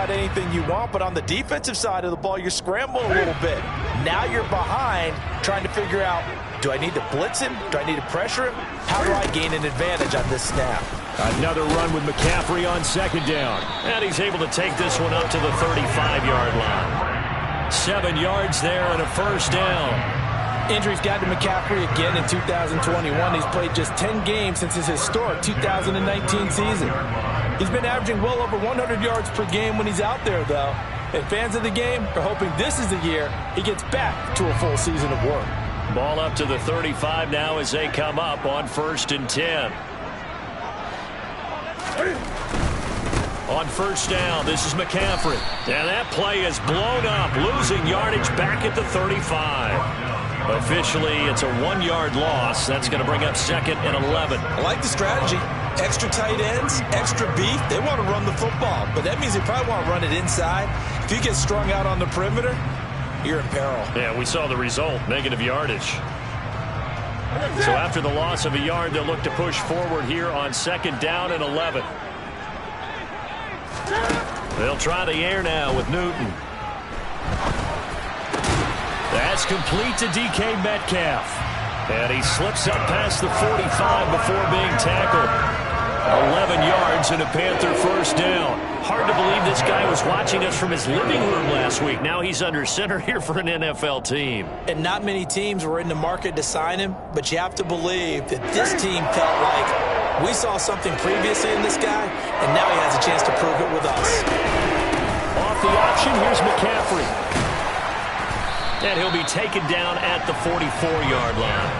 about anything you want, but on the defensive side of the ball, you're scrambling a little bit. Now you're behind, trying to figure out, do I need to blitz him? Do I need to pressure him? How do I gain an advantage on this snap? Another run with McCaffrey on second down. And he's able to take this one up to the 35-yard line. 7 yards there and a first down. Injuries got to McCaffrey again in 2021. He's played just 10 games since his historic 2019 season. He's been averaging well over 100 yards per game when he's out there, though. And fans of the game are hoping this is the year he gets back to a full season of work. Ball up to the 35 now as they come up on 1st and 10. On first down, this is McCaffrey. And that play is blown up, losing yardage back at the 35. Officially, it's a 1-yard loss. That's going to bring up 2nd and 11. I like the strategy. Extra tight ends, extra beef. They want to run the football, but that means they probably want to run it inside. If you get strung out on the perimeter, you're in peril. Yeah, we saw the result, negative yardage. So after the loss of a yard, they'll look to push forward here on 2nd down and 11. They'll try the air now with Newton. That's complete to DK Metcalf. And he slips up past the 45 before being tackled. 11 yards and a Panther first down. Hard to believe this guy was watching us from his living room last week. Now he's under center here for an NFL team. And not many teams were in the market to sign him, but you have to believe that this team felt like we saw something previously in this guy, and now he has a chance to prove it with us. Off the option, here's McCaffrey. And he'll be taken down at the 44-yard line.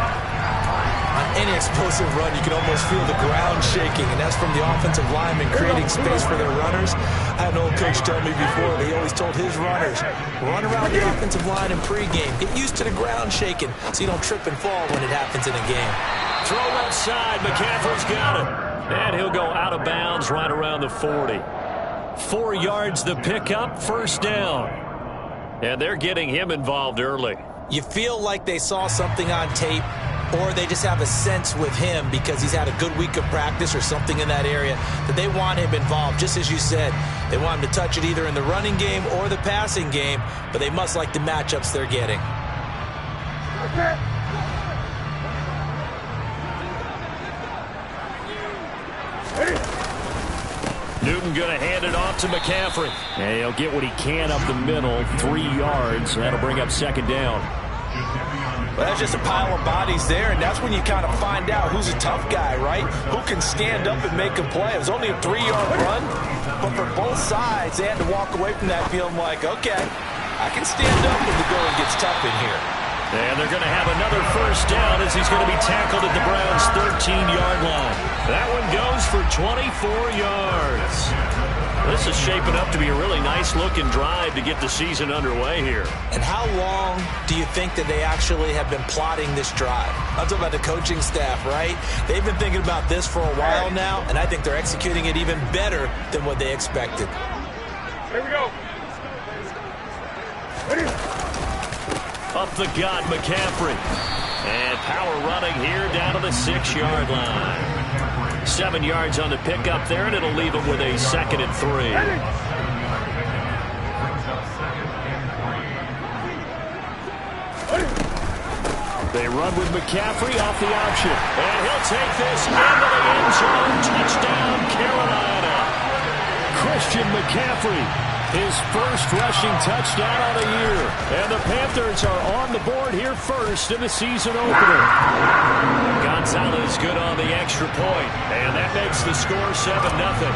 On any explosive run, you can almost feel the ground shaking, and that's from the offensive linemen creating space for their runners. I had an old coach tell me before, he always told his runners, run around the offensive line in pregame. Get used to the ground shaking so you don't trip and fall when it happens in a game. Throw left side, McCaffrey's got it. And he'll go out of bounds right around the 40. 4 yards the pickup, first down. And they're getting him involved early. You feel like they saw something on tape, or they just have a sense with him because he's had a good week of practice or something in that area that they want him involved. Just as you said, they want him to touch it either in the running game or the passing game, but they must like the matchups they're getting. Newton going to hand it off to McCaffrey. And he'll get what he can up the middle, 3 yards. That'll bring up 2nd down. Well, that's just a pile of bodies there, and that's when you kind of find out who's a tough guy, right? Who can stand up and make a play. It was only a 3-yard run, but for both sides, they had to walk away from that feeling like, okay, I can stand up when the going gets tough in here. And they're going to have another first down as he's going to be tackled at the Browns' 13-yard line. That one goes for 24 yards. This is shaping up to be a really nice-looking drive to get the season underway here. And how long do you think that they actually have been plotting this drive? I'm talking about the coaching staff, right? They've been thinking about this for a while now, and I think they're executing it even better than what they expected. Here we go. Ready? Up the gut, McCaffrey. And power running here down to the 6-yard line. 7 yards on the pickup there, and it'll leave him with a 2nd and 3. They run with McCaffrey off the option. And he'll take this into the end zone. Touchdown, Carolina. Christian McCaffrey. His first rushing touchdown of the year. And the Panthers are on the board here first in the season opener. Gonzalez good on the extra point. And that makes the score 7-0.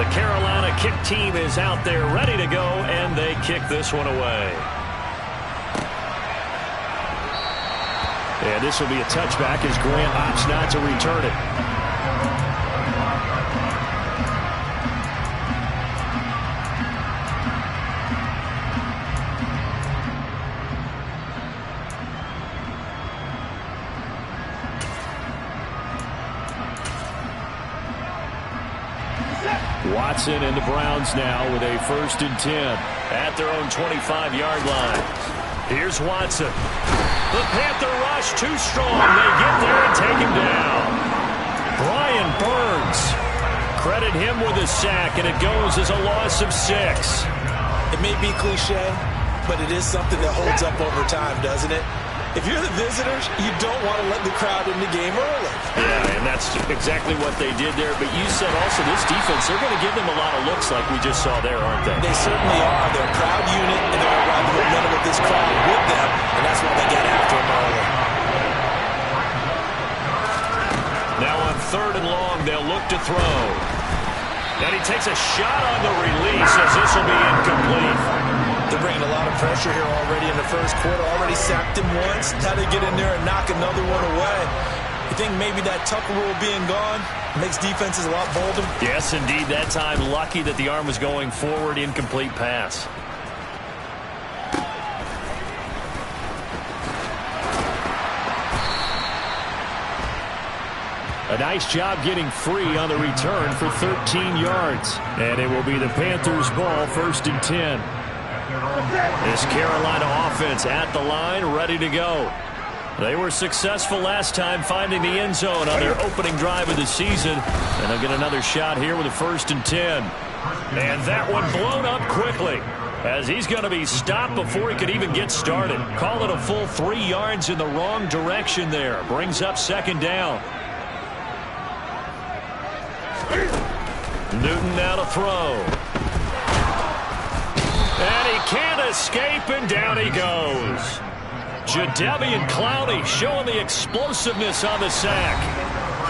The Carolina kick team is out there ready to go, and they kick this one away. And this will be a touchback as Grant opts not to return it. Watson and the Browns now with a 1st and 10 at their own 25-yard line. Here's Watson. The Panther rush too strong. They get there and take him down. Brian Burns credit him with a sack, and it goes as a loss of 6. It may be cliche, but it is something that holds up over time, doesn't it? If you're the visitors, you don't want to let the crowd in the game early. Yeah, and that's exactly what they did there. But you said also this defense, they're going to give them a lot of looks like we just saw there, aren't they? They certainly are. They're a proud unit, and they're going to ride the momentum of this crowd with them, and that's why they got after them early. Now on 3rd and long, they'll look to throw. And he takes a shot on the release as this will be incomplete. They're bringing a lot of pressure here already in the first quarter. Already sacked him once. Now they get in there and knock another one away. You think maybe that Tucker rule being gone makes defenses a lot bolder? Yes, indeed. That time, lucky that the arm was going forward. Incomplete pass. A nice job getting free on the return for 13 yards. And it will be the Panthers' ball, 1st and 10. This Carolina offense at the line, ready to go. They were successful last time finding the end zone on their opening drive of the season. And they'll get another shot here with a 1st and 10. And that one blown up quickly, as he's going to be stopped before he could even get started. Call it a full 3 yards in the wrong direction there. Brings up 2nd down. Newton now to throw. And he can't escape, and down he goes. Jadeveon Clowney showing the explosiveness on the sack.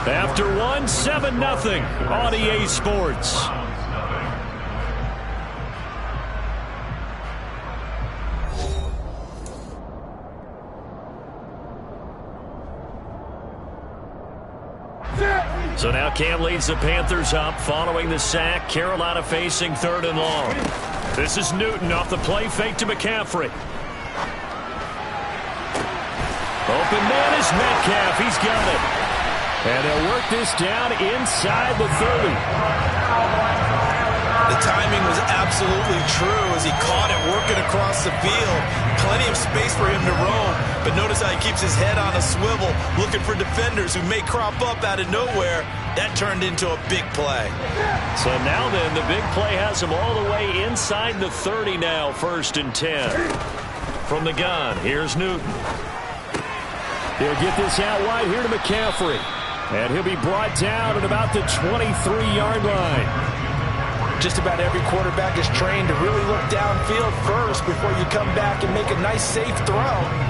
After one, 7-0 on EA Sports. So now Cam leads the Panthers up following the sack. Carolina facing 3rd and long. This is Newton off the play fake to McCaffrey. Open man is Metcalf. He's got it. And they'll work this down inside the 30. The timing was absolutely true as he caught it working across the field. Plenty of space for him to roam. But notice how he keeps his head on a swivel, looking for defenders who may crop up out of nowhere. That turned into a big play. So now then, the big play has him all the way inside the 30 now, 1st and 10. From the gun, here's Newton. He'll get this out wide here to McCaffrey. And he'll be brought down at about the 23-yard line. Just about every quarterback is trained to really look downfield first before you come back and make a nice, safe throw.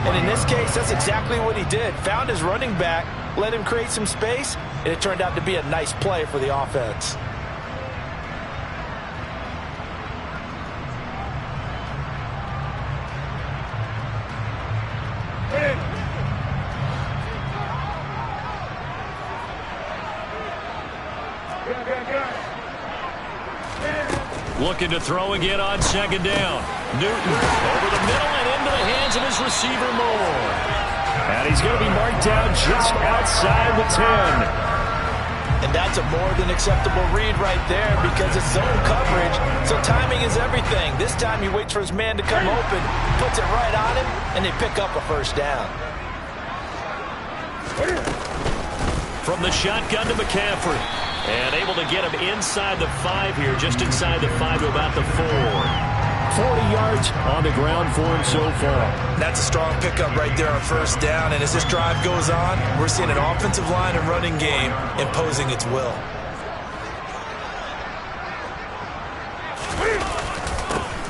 And in this case, that's exactly what he did. Found his running back, let him create some space, and it turned out to be a nice play for the offense. Looking to throw again on 2nd down. Newton over the middle and into the hands of his receiver Moore. And he's going to be marked down just outside the 10. And that's a more than acceptable read right there because it's zone coverage, so timing is everything. This time he waits for his man to come open, puts it right on him, and they pick up a 1st down. From the shotgun to McCaffrey. And able to get him inside the 5 here, just inside the 5 to about the 4. 40 yards on the ground for him so far. That's a strong pickup right there on 1st down. And as this drive goes on, we're seeing an offensive line and running game imposing its will.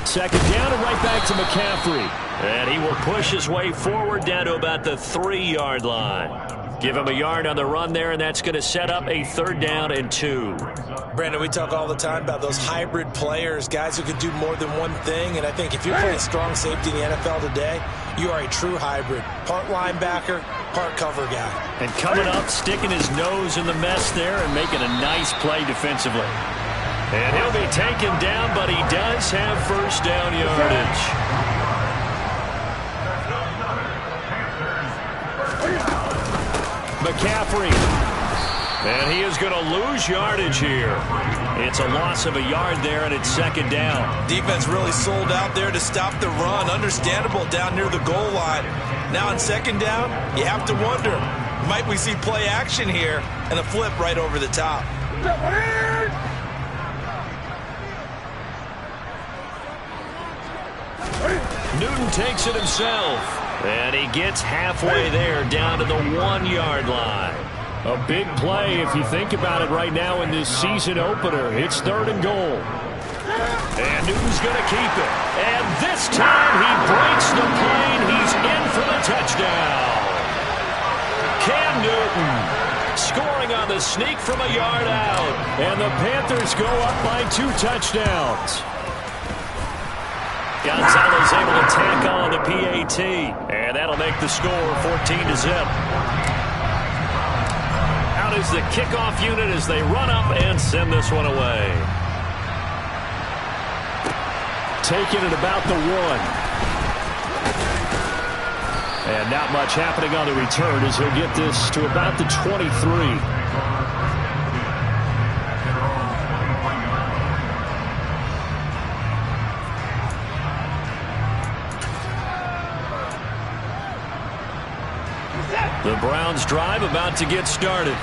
Second down and right back to McCaffrey. And he will push his way forward down to about the 3-yard line. Give him a yard on the run there, and that's going to set up a 3rd down and 2. Brandon, we talk all the time about those hybrid players, guys who can do more than one thing. And I think if you're playing strong safety in the NFL today, you are a true hybrid. Part linebacker, part cover guy. And coming up, sticking his nose in the mess there and making a nice play defensively. And he'll be taken down, but he does have 1st down yardage. McCaffrey. And he is going to lose yardage here. It's a loss of a yard there, and it's 2nd down. Defense really sold out there to stop the run. Understandable down near the goal line. Now on 2nd down, you have to wonder, might we see play action here and a flip right over the top? Newton takes it himself. And he gets halfway there, down to the 1-yard line. A big play if you think about it right now in this season opener. It's 3rd and goal. And Newton's going to keep it. And this time he breaks the plane. He's in for the touchdown. Cam Newton scoring on the sneak from a yard out. And the Panthers go up by 2 touchdowns. Gonzalez able to tack on the PAT. And that'll make the score 14-0. Out is the kickoff unit as they run up and send this one away. Taking it about the 1. And not much happening on the return as he'll get this to about the 23. The Browns drive about to get started.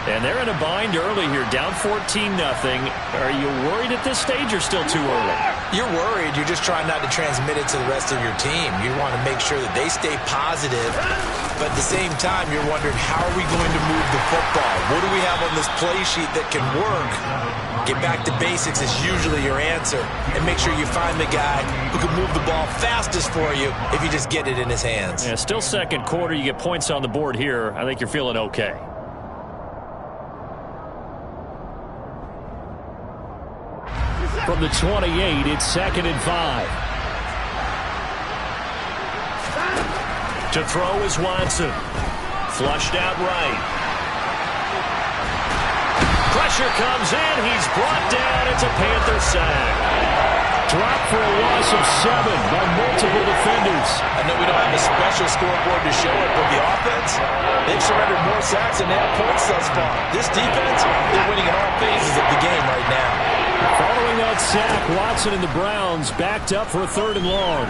And they're in a bind early here, down 14-0. Are you worried at this stage or still too early? You're worried. You're just trying not to transmit it to the rest of your team. You want to make sure that they stay positive. But at the same time, you're wondering, how are we going to move the football? What do we have on this play sheet that can work? Get back to basics is usually your answer. And make sure you find the guy who can move the ball fastest for you if you just get it in his hands. Yeah, still second quarter. You get points on the board here. I think you're feeling okay. From the 28, it's 2nd and 5. To throw is Watson. Flushed out right. Pressure comes in. He's brought down. It's a Panther sack. Dropped for a loss of 7 by multiple defenders. I know we don't have a special scoreboard to show it, but the offense, they've surrendered more sacks than they have points thus far. This defense, they're winning in all phases of the game right now. Following that sack, Watson and the Browns backed up for a 3rd and long.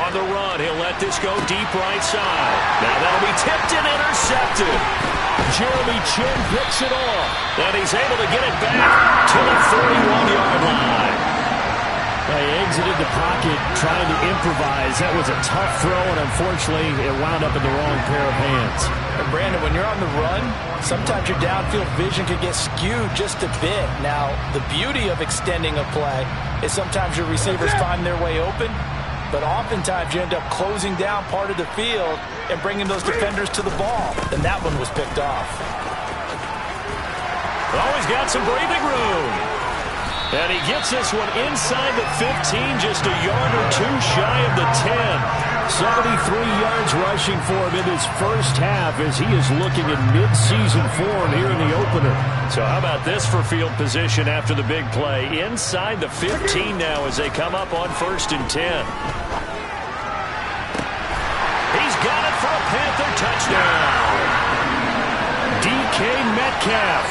On the run, he'll let this go deep right side. Now that'll be tipped and intercepted. Jeremy Chin picks it off. And he's able to get it back to the 31-yard line. They exited the pocket trying to improvise. That was a tough throw, and unfortunately, it wound up in the wrong pair of hands. And Brandon, when you're on the run, sometimes your downfield vision can get skewed just a bit. Now, the beauty of extending a play is sometimes your receivers find their way open, but oftentimes you end up closing down part of the field and bringing those defenders to the ball. And that one was picked off. Always got some breathing room. And he gets this one inside the 15, just a yard or 2 shy of the 10. 73 yards rushing for him in his first half as he is looking in mid-season form here in the opener. So how about this for field position after the big play? Inside the 15 now as they come up on 1st and 10. He's got it for a Panther touchdown. DK Metcalf,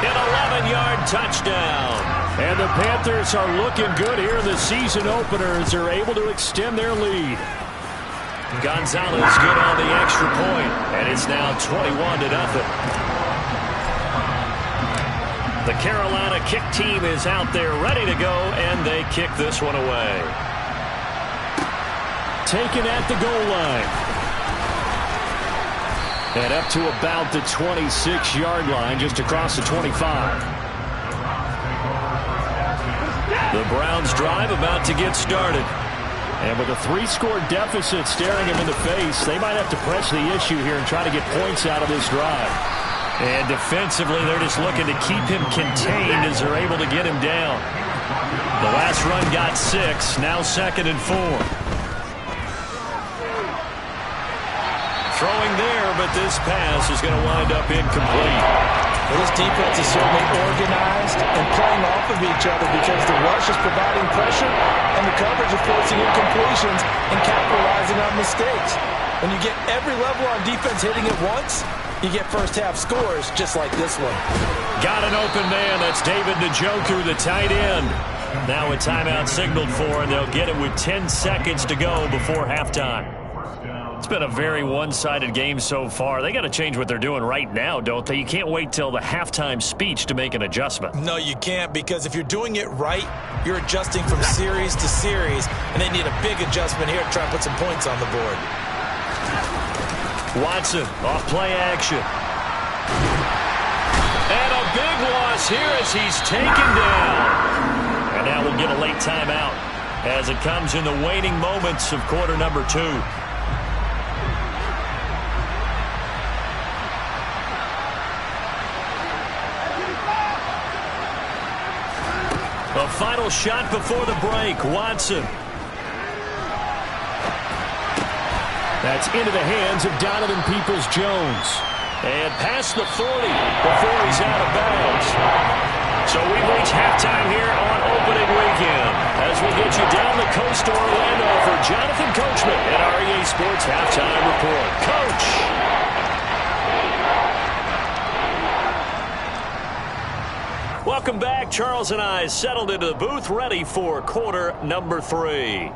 an 11-yard touchdown. And the Panthers are looking good here in the season opener as they're able to extend their lead. Gonzalez good on the extra point, and it's now 21-0. The Carolina kick team is out there ready to go, and they kick this one away. Taken at the goal line. And up to about the 26-yard line, just across the 25. The Browns drive about to get started. And with a 3-score deficit staring him in the face, they might have to press the issue here and try to get points out of this drive. And defensively, they're just looking to keep him contained as they're able to get him down. The last run got 6, now 2nd and 4. Throwing there, but this pass is going to wind up incomplete. Well, this defense is certainly organized and playing off of each other because the rush is providing pressure and the coverage is forcing incompletions and capitalizing on mistakes. When you get every level on defense hitting it once, you get first-half scores just like this one. Got an open man. That's David Njoku, the tight end. Now a timeout signaled for, and they'll get it with 10 seconds to go before halftime. been a very one-sided game so far. They got to change what they're doing right now, don't they? You can't wait till the halftime speech to make an adjustment. No, you can't, because if you're doing it right, you're adjusting from series to series, and they need a big adjustment here to try and put some points on the board. Watson off play action. And a big loss here as he's taken down. And now we'll get a late timeout as it comes in the waning moments of quarter number 2. A final shot before the break. Watson. That's into the hands of Donovan Peoples-Jones. And past the 40 before he's out of bounds. So we've reached halftime here on opening weekend. As we get you down the coast to Orlando for Jonathan Coachman at our EA Sports Halftime Report. Coach. Welcome back. Charles and I settled into the booth, ready for quarter number 3.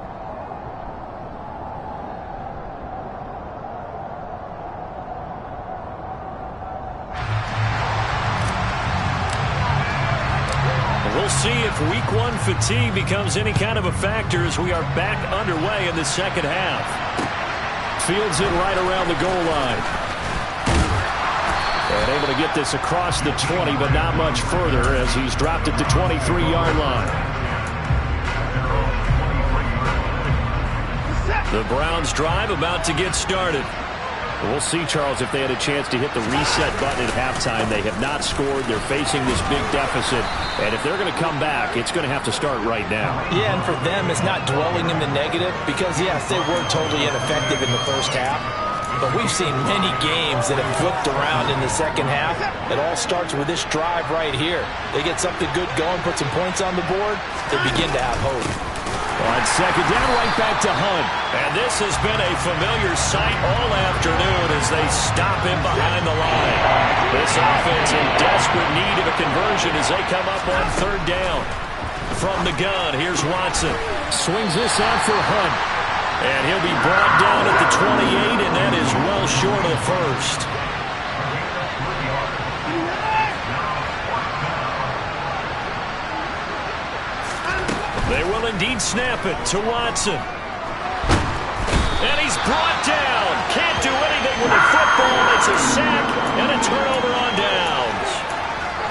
We'll see if week 1 fatigue becomes any kind of a factor as we are back underway in the second half. Fields it right around the goal line. And able to get this across the 20, but not much further as he's dropped at the 23-yard line. The Browns drive about to get started. We'll see, Charles, if they had a chance to hit the reset button at halftime. They have not scored. They're facing this big deficit. And if they're going to come back, it's going to have to start right now. Yeah, and for them, it's not dwelling in the negative because, yes, they were totally ineffective in the first half. But we've seen many games that have flipped around in the second half. It all starts with this drive right here. They get something good going, put some points on the board, they begin to have hope. On second down, right back to Hunt. And this has been a familiar sight all afternoon as they stop him behind the line. This offense in desperate need of a conversion as they come up on third down. From the gun, here's Watson. Swings this out for Hunt. And he'll be brought down at the 28, and that is well short of the first. They will indeed snap it to Watson. And he's brought down. Can't do anything with the football. It's a sack and a turnover on downs.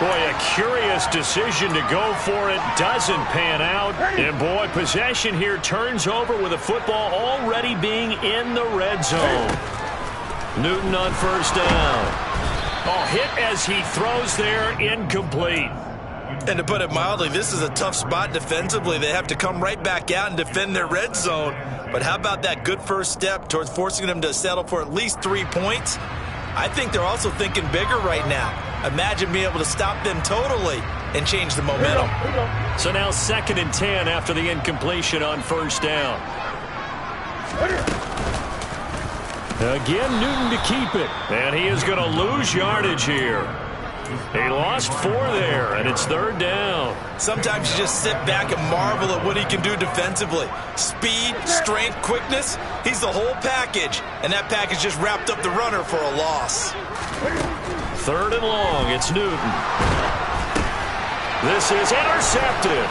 Boy, a curious decision to go for it. Doesn't pan out. And boy, possession here turns over with the football already being in the red zone. Newton on first down. Oh, hit as he throws there, incomplete. And to put it mildly, this is a tough spot defensively. They have to come right back out and defend their red zone. But how about that good first step towards forcing them to settle for at least 3 points? I think they're also thinking bigger right now. Imagine being able to stop them totally and change the momentum. So now 2nd and 10 after the incompletion on first down. Again, Newton to keep it. And he is going to lose yardage here. He lost 4 there, and it's third down. Sometimes you just sit back and marvel at what he can do defensively. Speed, strength, quickness, he's the whole package. And that package just wrapped up the runner for a loss. 3rd and long, it's Newton. This is intercepted.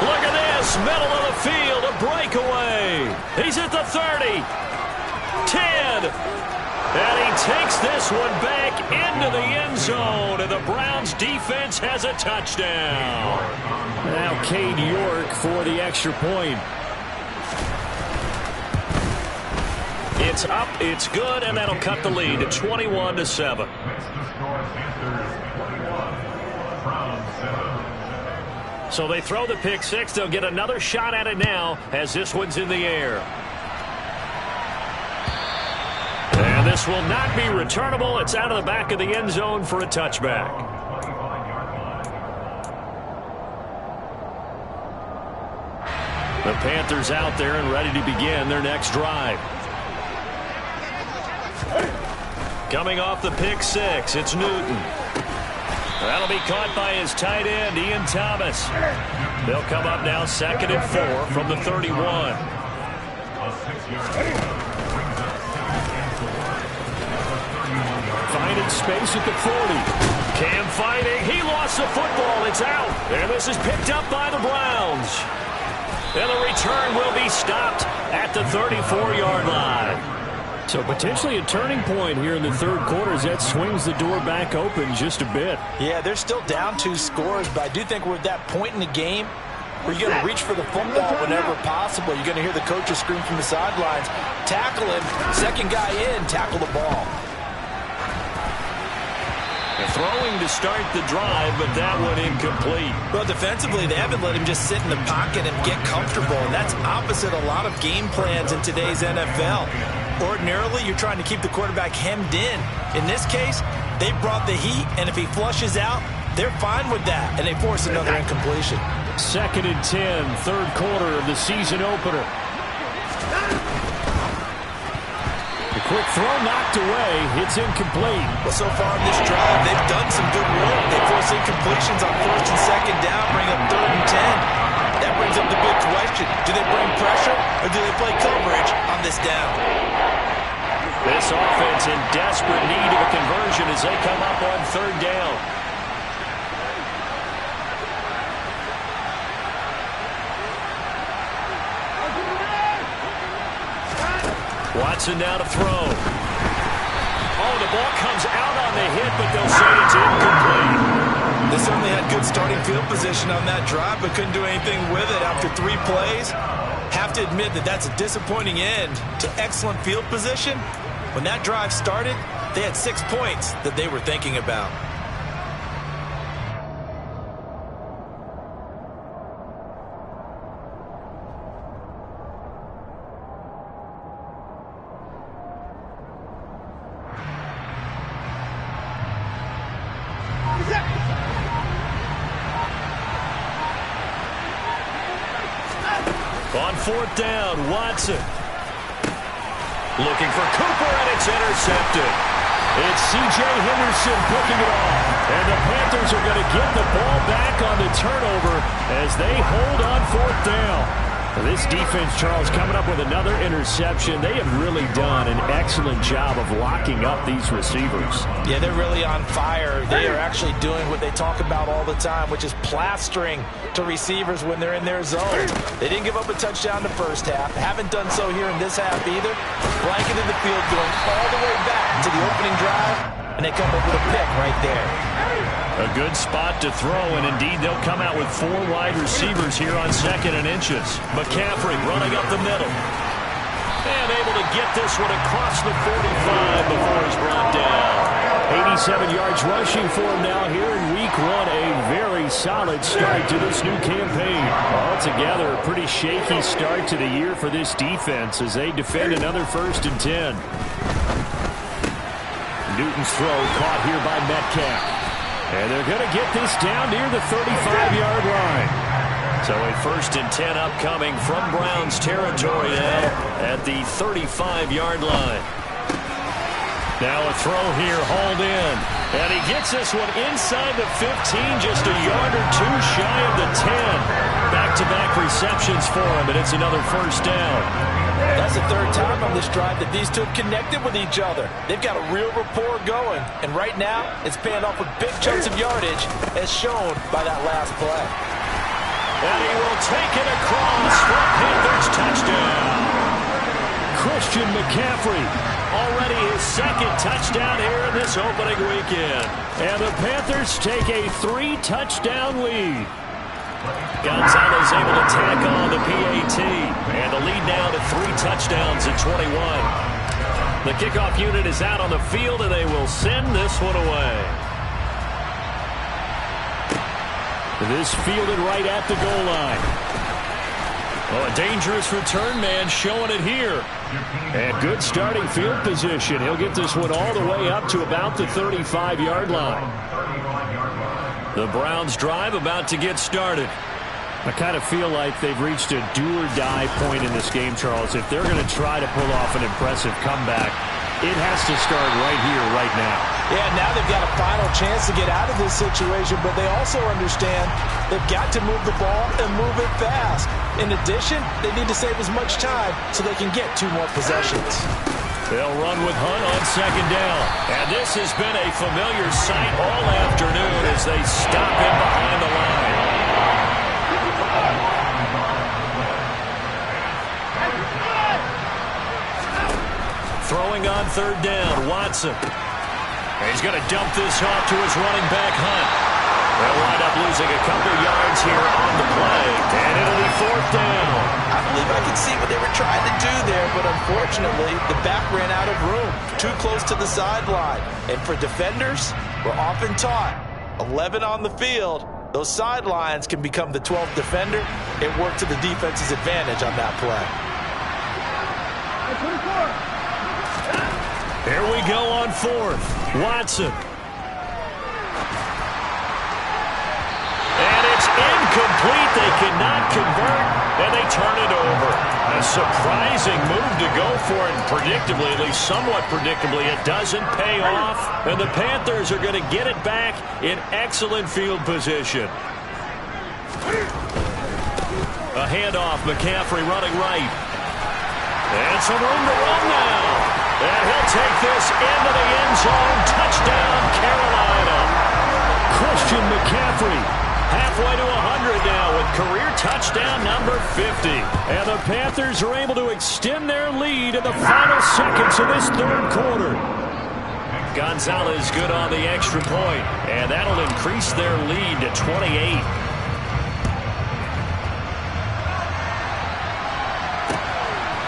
Look at this, middle of the field, a breakaway. He's at the 30, 10. And he takes this one back into the end zone, and the Browns defense has a touchdown. Now Cade York for the extra point. It's up, it's good, and that'll cut the lead to 21-7. So they throw the pick six. They'll get another shot at it now as this one's in the air. And this will not be returnable. It's out of the back of the end zone for a touchback. The Panthers out there and ready to begin their next drive. Coming off the pick six, it's Newton. That'll be caught by his tight end, Ian Thomas. They'll come up now 2nd and 4 from the 31. Finding space at the 40. Cam fighting. He lost the football. It's out. And this is picked up by the Browns. And the return will be stopped at the 34-yard line. So potentially a turning point here in the third quarter as that swings the door back open just a bit. Yeah, they're still down 2 scores, but I do think we're at that point in the game where you're going to reach for the football whenever possible. You're going to hear the coaches scream from the sidelines, tackle him, second guy in, tackle the ball. Throwing to start the drive, but that one incomplete. Well, defensively, they haven't let him just sit in the pocket and get comfortable, and that's opposite a lot of game plans in today's NFL. Ordinarily, you're trying to keep the quarterback hemmed in. In this case, they brought the heat, and if he flushes out, they're fine with that, and they force another incompletion. 2nd and 10, third quarter of the season opener. The quick throw knocked away. It's incomplete. Well, so far in this drive, they've done some good work. They force incompletions on 1st and 2nd down, bring up 3rd and 10. That brings up the big question. Do they bring pressure, or do they play coverage on this down? This offense in desperate need of a conversion as they come up on 3rd down. Watson now to throw. Oh, the ball comes out on the hit, but they'll say it's incomplete. They certainly had good starting field position on that drive, but couldn't do anything with it after 3 plays. Have to admit that that's a disappointing end to excellent field position. When that drive started, they had 6 points that they were thinking about. On 4th down, Watson. Looking for Cooper, and it's intercepted. It's C.J. Henderson picking it off. And the Panthers are going to get the ball back on the turnover as they hold on 4th down. This defense, Charles, coming up with another interception. They have really done an excellent job of locking up these receivers. Yeah, they're really on fire. They are actually doing what they talk about all the time, which is plastering to receivers when they're in their zone. They didn't give up a touchdown the first half. Haven't done so here in this half either. Blanketed the field, going all the way back to the opening drive, and they come up with a pick right there. A good spot to throw, and indeed they'll come out with 4 wide receivers here on 2nd and inches. McCaffrey running up the middle. And able to get this one across the 45 before he's brought down. 87 yards rushing for him now here in week 1. A very solid start to this new campaign. Altogether, a pretty shaky start to the year for this defense as they defend another 1st and 10. Newton's throw caught here by Metcalf. And they're going to get this down near the 35-yard line. So a 1st and 10 upcoming from Browns territory now at the 35-yard line. Now a throw here, hauled in. And he gets this one inside the 15, just a yard or 2 shy of the 10. Back-to-back receptions for him, and it's another 1st down. That's the 3rd time on this drive that these two have connected with each other. They've got a real rapport going, and right now it's paying off with big chunks of yardage as shown by that last play. And he will take it across for a Panthers touchdown. Christian McCaffrey, already his 2nd touchdown here in this opening weekend. And the Panthers take a 3-touchdown lead. Gonzalez able to tack on the PAT. And the lead now to 3 touchdowns at 21. The kickoff unit is out on the field, and they will send this one away. This fielded right at the goal line. Oh, a dangerous return man showing it here. And good starting field position. He'll get this one all the way up to about the 35-yard line. The Browns drive about to get started. I kind of feel like they've reached a do-or-die point in this game, Charles. If they're going to try to pull off an impressive comeback, it has to start right here, right now. Yeah, now they've got a final chance to get out of this situation, but they also understand they've got to move the ball and move it fast. In addition, they need to save as much time so they can get 2 more possessions. They'll run with Hunt on second down. And this has been a familiar sight all afternoon as they stop him behind the line. Throwing on third down, Watson. And he's going to dump this off to his running back, Hunt. They'll wind up losing a couple yards here on the play. And it'll be fourth down. I believe I can see what they were trying to do there, but unfortunately, the back ran out of room. Too close to the sideline. And for defenders, we're often taught, 11 on the field, those sidelines can become the 12th defender. It worked to the defense's advantage on that play. Here we go on fourth. Watson. And it's incomplete. They cannot convert, and they turn it over. A surprising move to go for it, and predictably, at least somewhat predictably, it doesn't pay off. And the Panthers are going to get it back in excellent field position. A handoff, McCaffrey running right. And some room to run now. And he'll take this into the end zone. Touchdown, Carolina. Christian McCaffrey halfway to 100 now with career touchdown number 50. And the Panthers are able to extend their lead in the final seconds of this third quarter. Gonzalez good on the extra point, and that'll increase their lead to 28.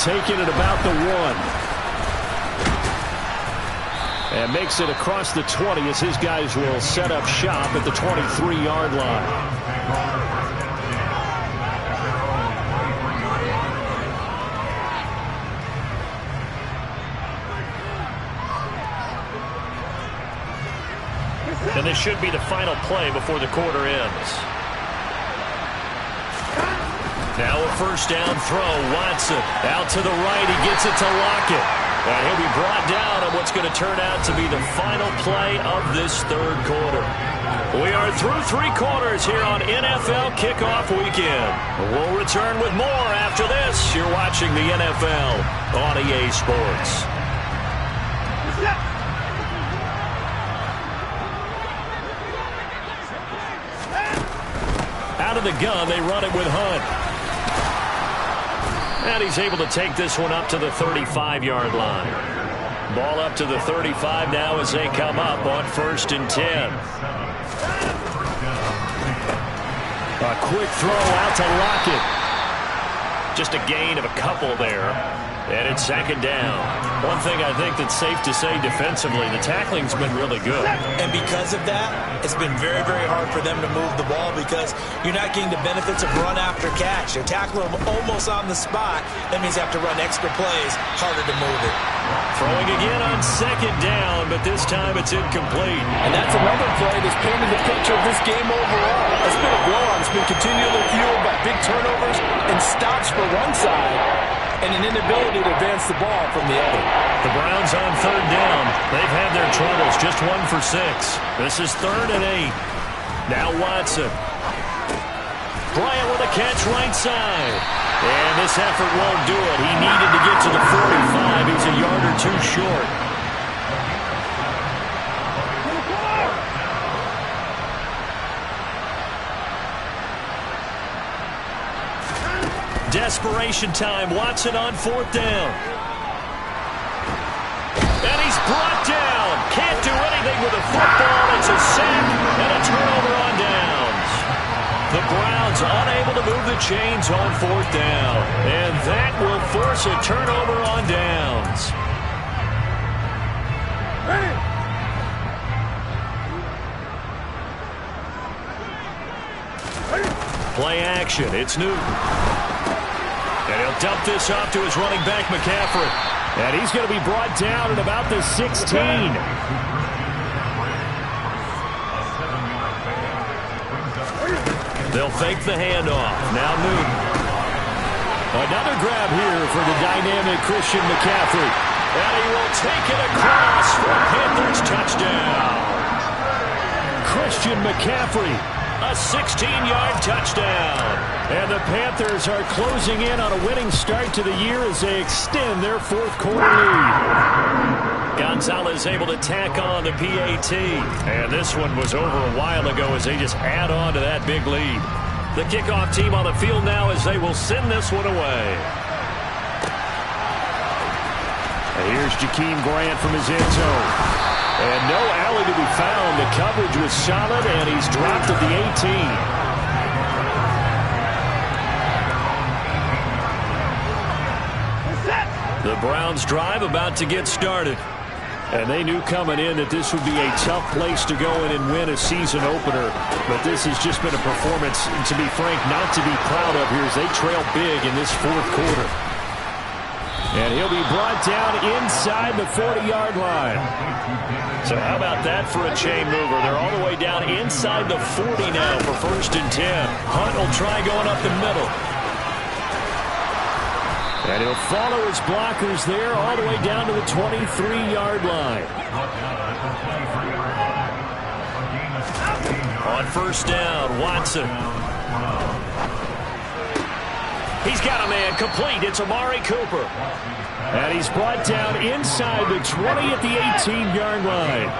Taking it about the 1. And makes it across the 20 as his guys will set up shop at the 23-yard line. And this should be the final play before the quarter ends. Now a first down throw. Watson out to the right. He gets it to Lockett. And he'll be brought down on what's going to turn out to be the final play of this third quarter. We are through 3 quarters here on NFL Kickoff Weekend. We'll return with more after this. You're watching the NFL on EA Sports. Out of the gun, they run it with Hunt. And he's able to take this one up to the 35-yard line. Ball up to the 35 now as they come up on 1st and 10. A quick throw out to Lockett. Just a gain of a couple there. And it's 2nd down. One thing I think that's safe to say defensively, the tackling's been really good. And because of that, it's been very, very hard for them to move the ball because you're not getting the benefits of run after catch. You're tackling them almost on the spot. That means you have to run extra plays, harder to move it. Throwing again on 2nd down, but this time it's incomplete. And that's another play that's painted the picture of this game overall. It's been a blowout. It's been continually fueled by big turnovers and stops for one side and an inability to advance the ball from the other. The Browns on 3rd down. They've had their troubles, just 1 for 6. This is 3rd and 8. Now Watson. Bryant with a catch right side. And this effort won't do it. He needed to get to the 45. He's a yard or 2 short. Desperation time. Watson on 4th down. And he's brought down. Can't do anything with a football. It's a sack and a turnover on downs. The Browns unable to move the chains on 4th down. And that will force a turnover on downs. Play action. It's Newton. And he'll dump this off to his running back, McCaffrey. And he's going to be brought down at about the 16. They'll fake the handoff. Now Newton. Another grab here for the dynamic Christian McCaffrey. And he will take it across for a Panthers touchdown. Christian McCaffrey A 16-yard touchdown. And the Panthers are closing in on a winning start to the year as they extend their fourth quarter lead. Gonzalez able to tack on the PAT. And this one was over a while ago as they just add on to that big lead. The kickoff team on the field now as they will send this one away. And here's Jakeem Grant from his end zone. And no alley to be found. The coverage was solid, and he's dropped at the 18. The Browns drive about to get started. And they knew coming in that this would be a tough place to go in and win a season opener. But this has just been a performance, to be frank, not to be proud of here as they trail big in this fourth quarter. And he'll be brought down inside the 40-yard line. So how about that for a chain mover? They're all the way down inside the 40 now for 1st and 10. Hunt will try going up the middle. And he'll follow his blockers there all the way down to the 23-yard line. On 1st down, Watson. He's got a man complete. It's Amari Cooper. And he's brought down inside the 20 at the 18-yard line.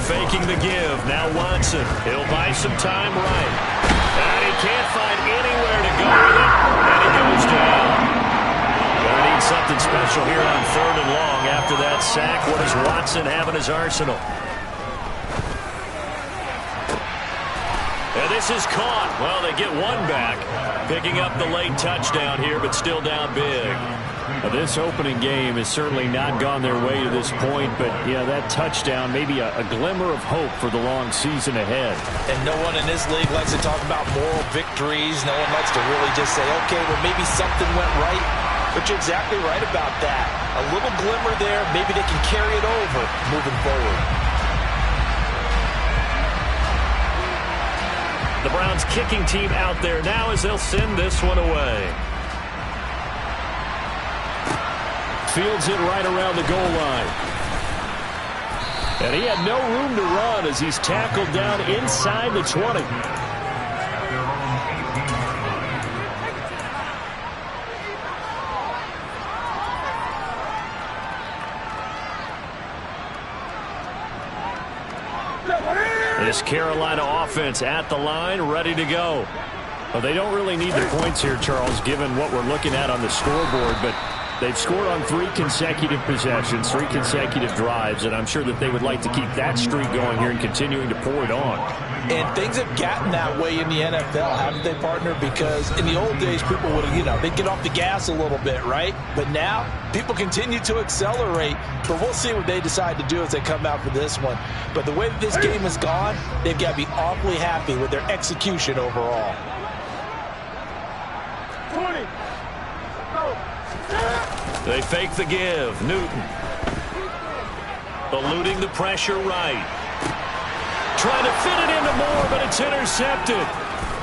Faking the give. Now Watson. He'll buy some time right. And he can't find anywhere to go with it. And he goes down. Gonna need something special here on 3rd and long after that sack. What does Watson have in his arsenal? And this is caught. Well, they get one back. Picking up the late touchdown here, but still down big. Now, this opening game has certainly not gone their way to this point, but, yeah, that touchdown may be a glimmer of hope for the long season ahead. And no one in this league likes to talk about moral victories. No one likes to really just say, okay, well, maybe something went right. But you're exactly right about that. A little glimmer there. Maybe they can carry it over moving forward. The Browns kicking team out there now as they'll send this one away. Fields it right around the goal line. And he had no room to run as he's tackled down inside the 20. This Carolina offense at the line, ready to go. Well, they don't really need the points here, Charles, given what we're looking at on the scoreboard, but they've scored on 3 consecutive possessions, 3 consecutive drives, and I'm sure that they would like to keep that streak going here and continuing to pour it on. And things have gotten that way in the NFL, haven't they, partner? Because in the old days, people would, they'd get off the gas a little bit, right? But now, people continue to accelerate. But we'll see what they decide to do as they come out for this one. But the way that this game has gone, they've got to be awfully happy with their execution overall. 20. They fake the give. Newton. Eluding the pressure right. Trying to fit it into Moore, but it's intercepted.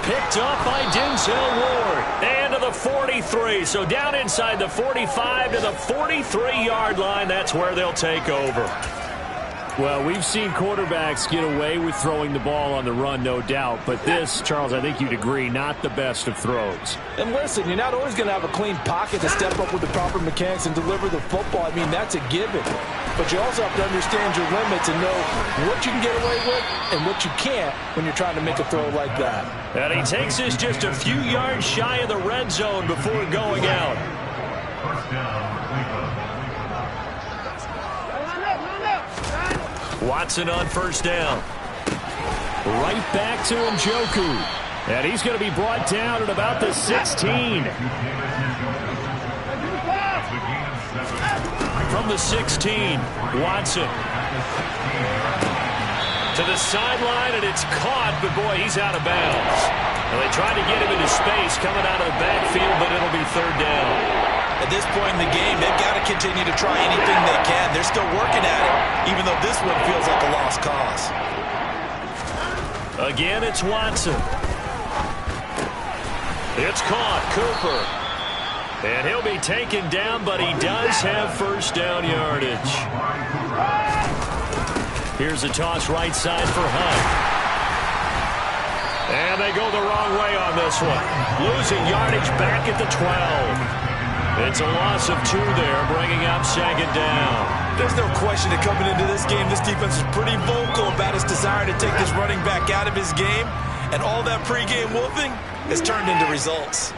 Picked up by Denzel Ward. And to the 43. So down inside the 45 to the 43-yard line. That's where they'll take over. Well, we've seen quarterbacks get away with throwing the ball on the run, no doubt. But this, Charles, I think you'd agree, not the best of throws. And listen, you're not always going to have a clean pocket to step up with the proper mechanics and deliver the football. I mean, that's a given. But you also have to understand your limits and know what you can get away with and what you can't when you're trying to make a throw like that. And he takes this just a few yards shy of the red zone before going out. Watson on 1st down. Right back to Njoku. And he's going to be brought down at about the 16. From the 16, Watson. To the sideline, and it's caught, but boy, he's out of bounds. Well, they tried to get him into space coming out of the backfield, but it'll be 3rd down. At this point in the game, they've got to continue to try anything they can. They're still working at it, even though this one feels like a lost cause. Again, it's Watson. It's caught. Cooper. And he'll be taken down, but he does have 1st down yardage. Here's a toss right side for Hunt. And they go the wrong way on this one. Losing yardage back at the 12. It's a loss of 2 there, bringing up 2nd down. There's no question that coming into this game, this defense is pretty vocal about its desire to take this running back out of his game. And all that pregame wolfing has turned into results.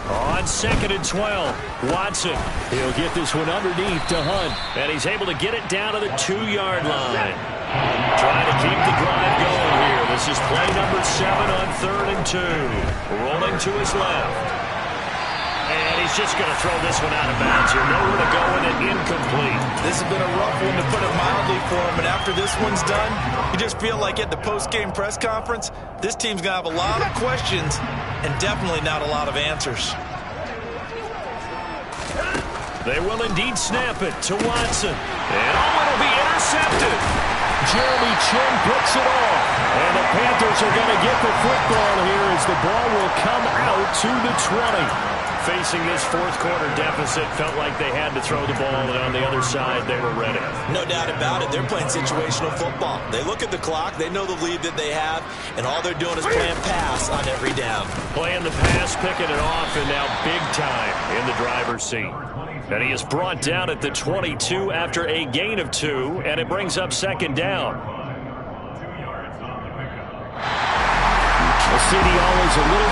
On 2nd and 12, Watson. He'll get this one underneath to Hunt. And he's able to get it down to the 2-yard line. Trying to keep the drive going here. This is play number 7 on 3rd and 2. Rolling to his left. And he's just going to throw this one out of bounds here. Nowhere to go with it. Incomplete. This has been a rough one, to put it mildly, for him. And after this one's done, you just feel like at the post-game press conference, this team's going to have a lot of questions and definitely not a lot of answers. They will indeed snap it to Watson. And it'll be intercepted. Jeremy Chin picks it off. And the Panthers are going to get the football here as the ball will come out to the 20. Facing this 4th quarter deficit, felt like they had to throw the ball, and on the other side, they were ready. No doubt about it. They're playing situational football. They look at the clock, they know the lead that they have, and all they're doing is playing pass on every down. Playing the pass, picking it off, and now big time in the driver's seat. And he is brought down at the 22 after a gain of 2, and it brings up 2nd down. The CDO is a little